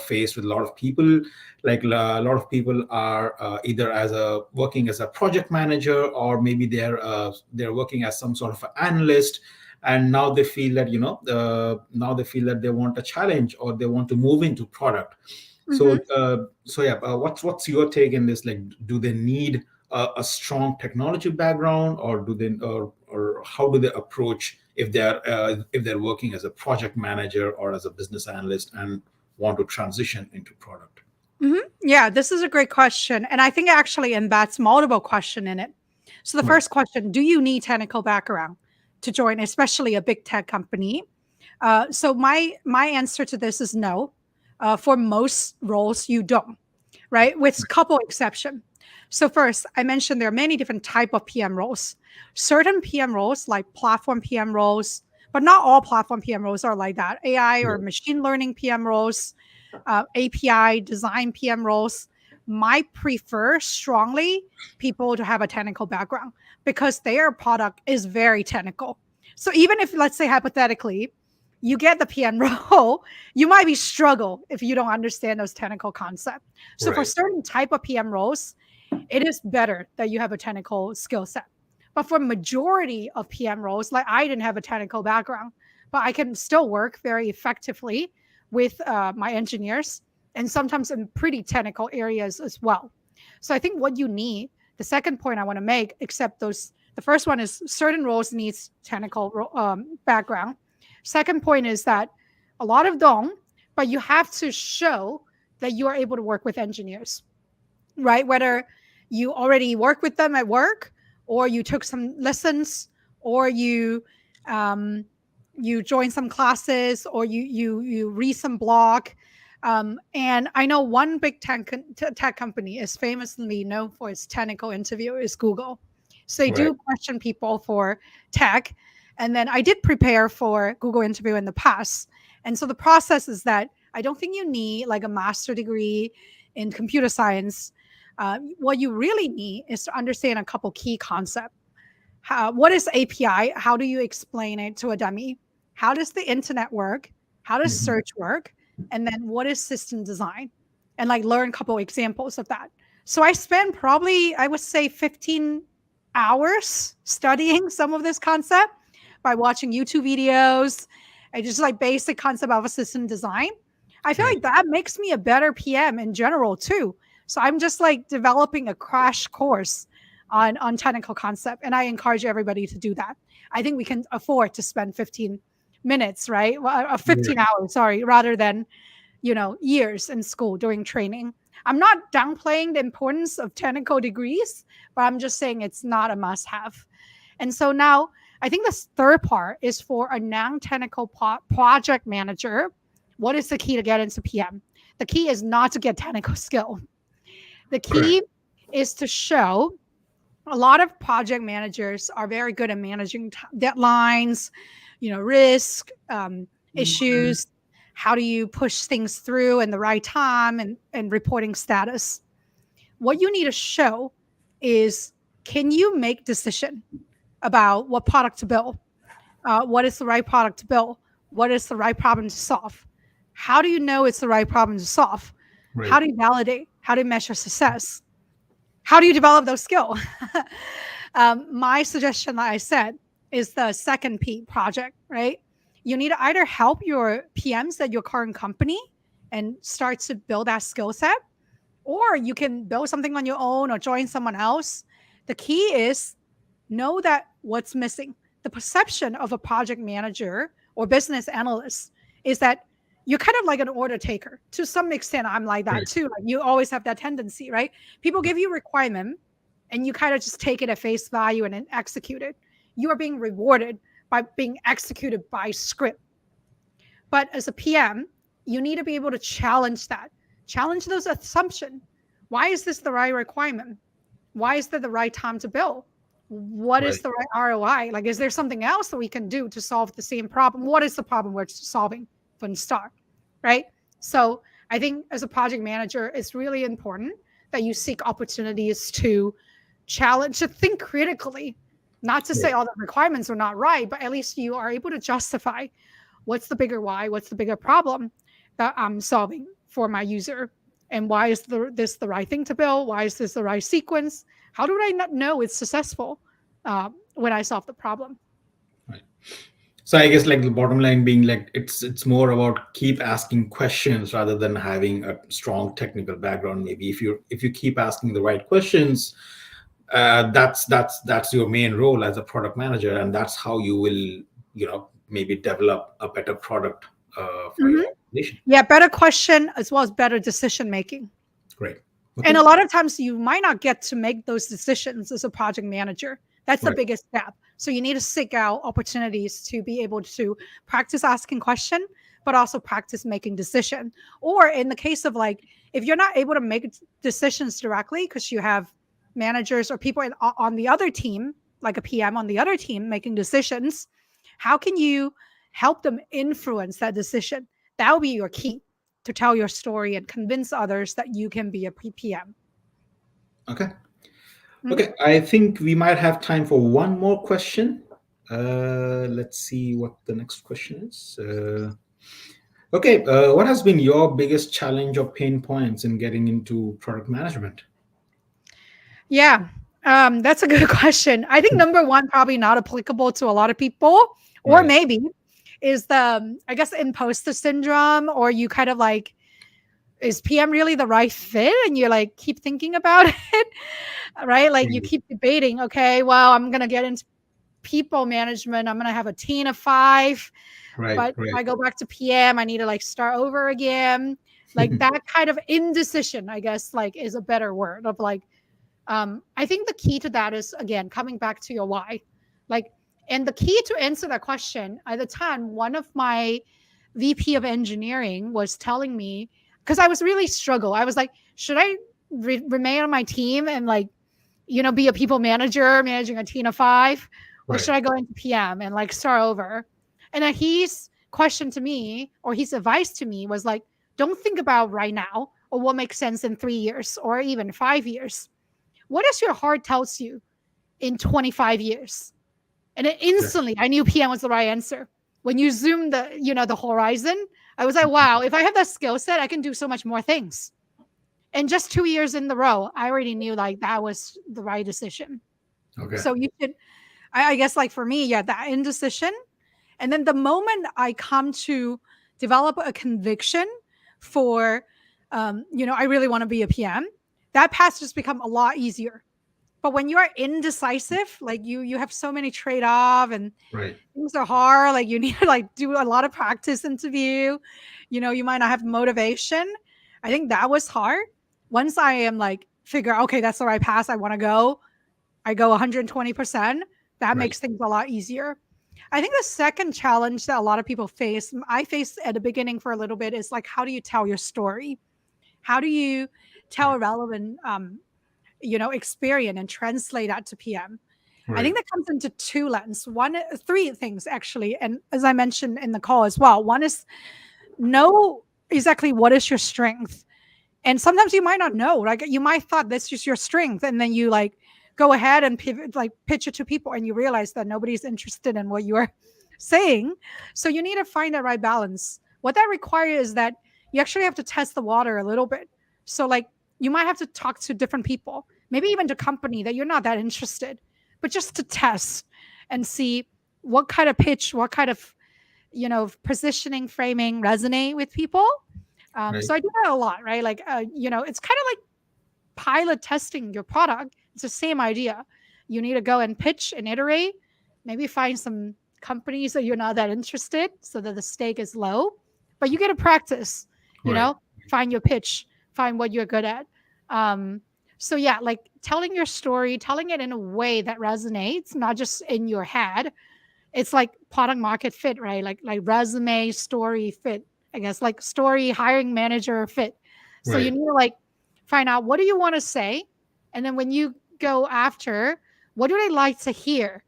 faced with a lot of people. Like a lot of people are either as a working as a project manager, or maybe they're working as some sort of an analyst, and now they feel that now they feel that they want a challenge, or they want to move into product. So Mhm. yeah, what's your take in this? Like, do they need a strong technology background, or do they or how do they approach if they're working as a project manager or as a business analyst and want to transition into product? Yeah, this is a great question. And I think it actually embeds multiple question in it. So the Right. first question, do you need technical background to join, especially a big tech company? So my answer to this is no. For most roles, you don't, right? With couple exception. So first, I mentioned there are many different type of PM roles. Certain PM roles, like platform PM roles, but not all platform PM roles are like that. AI or Right. machine learning PM roles, API design PM roles might prefer strongly people to have a technical background because their product is very technical. So even if, let's say, hypothetically, you get the PM role, you might be struggle if you don't understand those technical concepts. So for Right. certain type of PM roles, it is better that you have a technical skill set. But for majority of PM roles, like I didn't have a technical background, but I can still work very effectively with my engineers and sometimes in pretty technical areas as well. So I think what you need, the second point I want to make, except those, the first one is certain roles needs technical background. Second point is that a lot of don't, but you have to show that you are able to work with engineers, right? Whether you already work with them at work, or you took some lessons, or um, you join some classes, or you read some blog. And I know one big tech company is famously known for its technical interview is Google. So they Right. do question people for tech. And then I did prepare for Google interview in the past. And so the process is that I don't think you need like a master degree in computer science. What you really need is to understand a couple key concepts. What is API? How do you explain it to a dummy? How does the internet work? How does Mhm. search work? And then what is system design? And like learn a couple examples of that. So I spent probably, I would say, 15 hours studying some of this concept by watching YouTube videos and just like basic concept of a system design. I feel Right. like that makes me a better PM in general too. So I'm just like developing a crash course on technical concept, and I encourage everybody to do that. I think we can afford to spend 15 minutes, right? Well, 15 Right. hours, sorry, rather than years in school doing training. I'm not downplaying the importance of technical degrees, but I'm just saying it's not a must have. And so now I think the third part is for a non-technical project manager. What is the key to get into PM? The key is not to get technical skill. The Correct. key is to show a lot of project managers are very good at managing deadlines, risk, issues. How do you push things through in the right time, and reporting status? What you need to show is, can you make decision about what product to build? What is the right product to build? What is the right problem to solve? How do you know it's the right problem to solve? Right. How do you validate? How do you measure success? How do you develop those skills? My suggestion, like I said, is the second P, project, right? You need to either help your PMs at your current company and start to build that skill set, or you can build something on your own or join someone else. The key is know that what's missing. The perception of a project manager or business analyst is that you're kind of like an order taker. To some extent, I'm like that Right. too. Like you always have that tendency, right? People give you requirement and you kind of just take it at face value and then execute it. You are being rewarded by being executed by script. But as a PM, you need to be able to challenge that, challenge those assumptions. Why is this the right requirement? Why is that the right time to build? What is Right. the right ROI? Like, is there something else that we can do to solve the same problem? What is the problem we're solving from the start? Right. So I think as a project manager, it's really important that you seek opportunities to challenge, to think critically, not to say Right. all the requirements are not right, but at least you are able to justify what's the bigger why, what's the bigger problem that I'm solving for my user, and why is this the right thing to build? Why is this the right sequence? How do I not know it's successful when I solve the problem? Right. So I guess like the bottom line being like it's more about keep asking questions rather than having a strong technical background. Maybe if you keep asking the right questions, that's your main role as a product manager, and that's how you will maybe develop a better product for Mhm. your organization. Yeah, better question as well as better decision making. Great. And Okay. a lot of times you might not get to make those decisions as a project manager. That's the Right. biggest step. So you need to seek out opportunities to be able to practice asking question, but also practice making decision. Or in the case of like, if you're not able to make decisions directly because you have managers or people on the other team, like a PM on the other team making decisions, how can you help them influence that decision? That will be your key to tell your story and convince others that you can be a PPM. Okay. Mhm. Okay. I think we might have time for one more question. Let's see what the next question is. Okay. What has been your biggest challenge or pain points in getting into product management? Yeah, that's a good question. I think number one, probably not applicable to a lot of people, or Right. maybe is the, I guess, imposter syndrome, or you kind of like, is PM really the right fit? And you like keep thinking about it, right? Like you Right. keep debating, okay, well, I'm going to get into people management. I'm going to have a team of 5. Right. But if Right. I go back to PM, I need to like start over again. Like that kind of indecision, I guess, like is a better word of like, I think the key to that is again coming back to your why. Like, and the key to answer that question at the time, one of my VP of engineering was telling me because I was really struggle. I was like, should I remain on my team and like, be a people manager managing a team of 5, or Right. should I go into PM and like start over? And then his question to me or his advice to me was like, don't think about right now or what makes sense in 3 years or even 5 years. What does your heart tells you in 25 years? And then Okay. instantly I knew PM was the right answer. When you zoom the horizon, I was like, wow, if I have that skill set, I can do so much more things. And just 2 years in the row, I already knew like that was the right decision. Okay. So you should, I guess like for me, yeah, that indecision. And then the moment I come to develop a conviction for, I really want to be a PM, that path just become a lot easier. But when you are indecisive, like you have so many trade-off and Right. things are hard, like you need to like do a lot of practice interview, you might not have motivation. I think that was hard. Once I am like figure, okay, that's the right path I want to go, I go 120%. That Right. makes things a lot easier. I think the second challenge that a lot of people face, I faced at the beginning for a little bit, is like, how do you tell your story? How do you tell Right. a relevant, experience and translate that to PM? I Right. think that comes into two lens. Three things actually, and as I mentioned in the call as well. One is know exactly what is your strength, and sometimes you might not know. Like you might thought that's just your strength, and then you like go ahead and pivot, like pitch it to people, and you realize that nobody's interested in what you're saying. So you need to find the right balance. What that requires is that you actually have to test the water a little bit. So like you might have to talk to different people, maybe even to company that you're not that interested, but just to test and see what kind of pitch, what kind of positioning, framing resonate with people. Right. So I do that a lot, right? Like it's kind of like pilot testing your product. It's the same idea. You need to go and pitch and iterate, maybe find some companies that you're not that interested so that the stake is low, but you get to practice, you Right. know, find your pitch, find what you're good at. Um, so yeah, like telling your story, telling it in a way that resonates, not just in your head. It's like product market fit, right? Like resume story fit, I guess, like story hiring manager fit. So you Right. need to like find out what do you want to say, and then when you go after, what do they like to hear?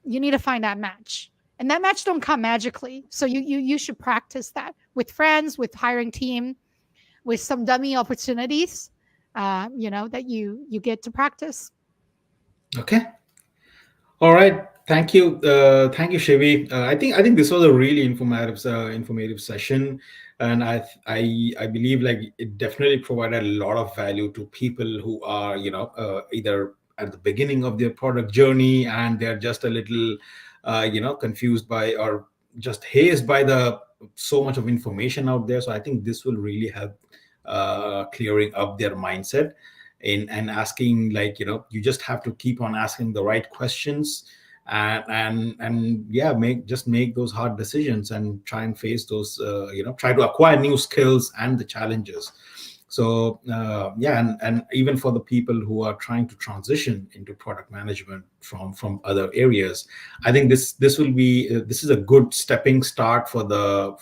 You need to find that match, and that match don't come magically. So you should practice that with friends, with hiring team, with some dummy opportunities, that you get to practice. Okay. All right. Thank you. Thank you, Shyvee. I think this was a really informative session, and I believe like it definitely provided a lot of value to people who are either at the beginning of their product journey and they're just a little confused by or just hazed by the so much of information out there. So I think this will really help clearing up their mindset in and asking, like, you just have to keep on asking the right questions, and yeah, make those hard decisions and try and face those, try to acquire new skills and the challenges. So yeah, and even for the people who are trying to transition into product management from other areas, I think this will be this is a good stepping start for the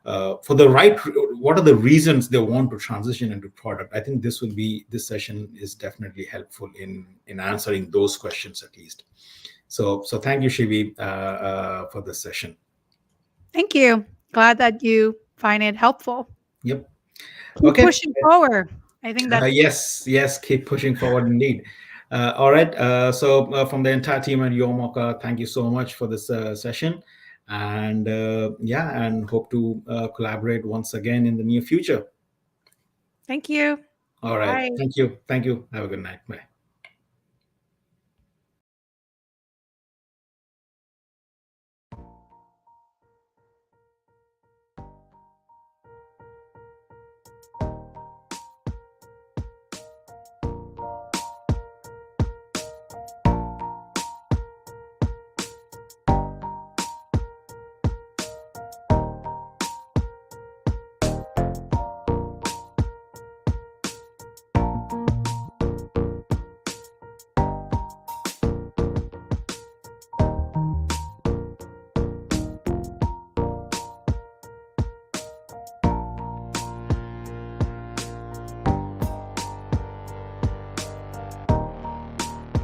right, what are the reasons they want to transition into product. I think this session is definitely helpful in answering those questions at least. So thank you, Shivi, for this session. Thank you. Glad that you find it helpful. Yep. Keep Okay. pushing forward. I think that's Yes, keep pushing forward indeed. All right. So from the entire team at YourMauka, thank you so much for this session, and yeah, and hope to collaborate once again in the near future. thank you. All right. Bye. Thank you. Thank you. Have a good night. Bye.